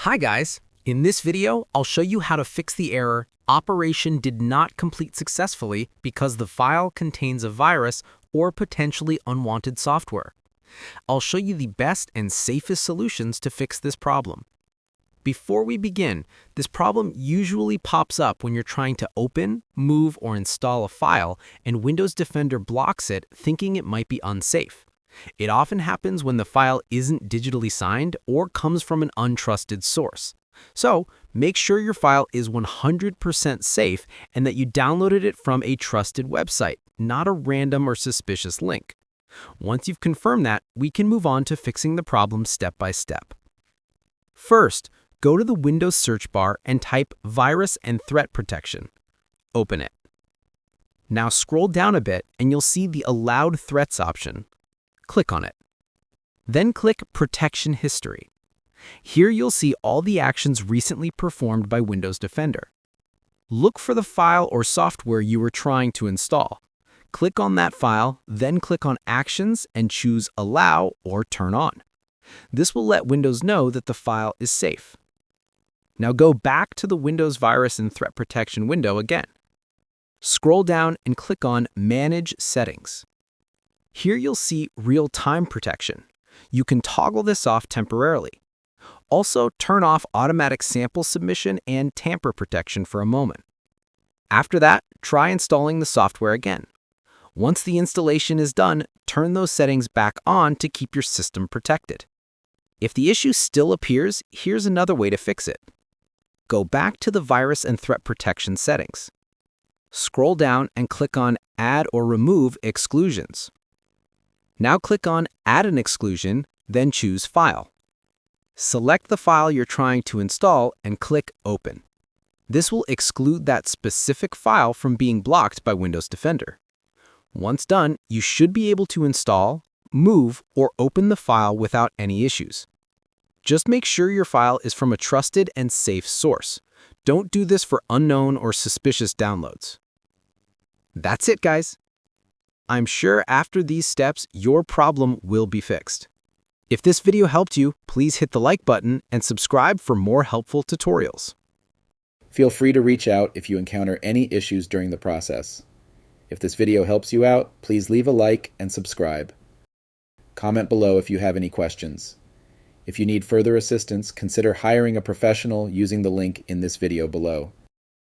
Hi guys! In this video, I'll show you how to fix the error "Operation did not complete successfully because the file contains a virus or potentially unwanted software." I'll show you the best and safest solutions to fix this problem. Before we begin, this problem usually pops up when you're trying to open, move, or install a file and Windows Defender blocks it, thinking it might be unsafe. It often happens when the file isn't digitally signed or comes from an untrusted source. So, make sure your file is 100% safe and that you downloaded it from a trusted website, not a random or suspicious link. Once you've confirmed that, we can move on to fixing the problem step by step. First, go to the Windows search bar and type Virus and Threat Protection. Open it. Now scroll down a bit and you'll see the Allowed Threats option. Click on it. Then click Protection History. Here you'll see all the actions recently performed by Windows Defender. Look for the file or software you were trying to install. Click on that file, then click on Actions and choose Allow or Turn On. This will let Windows know that the file is safe. Now go back to the Windows Virus and Threat Protection window again. Scroll down and click on Manage Settings. Here you'll see Real-Time Protection. You can toggle this off temporarily. Also, turn off Automatic Sample Submission and Tamper Protection for a moment. After that, try installing the software again. Once the installation is done, turn those settings back on to keep your system protected. If the issue still appears, here's another way to fix it. Go back to the Virus and Threat Protection settings. Scroll down and click on Add or Remove Exclusions. Now click on Add an exclusion, then choose File. Select the file you're trying to install and click Open. This will exclude that specific file from being blocked by Windows Defender. Once done, you should be able to install, move, or open the file without any issues. Just make sure your file is from a trusted and safe source. Don't do this for unknown or suspicious downloads. That's it, guys. I'm sure after these steps, your problem will be fixed. If this video helped you, please hit the like button and subscribe for more helpful tutorials. Feel free to reach out if you encounter any issues during the process. If this video helps you out, please leave a like and subscribe. Comment below if you have any questions. If you need further assistance, consider hiring a professional using the link in this video below.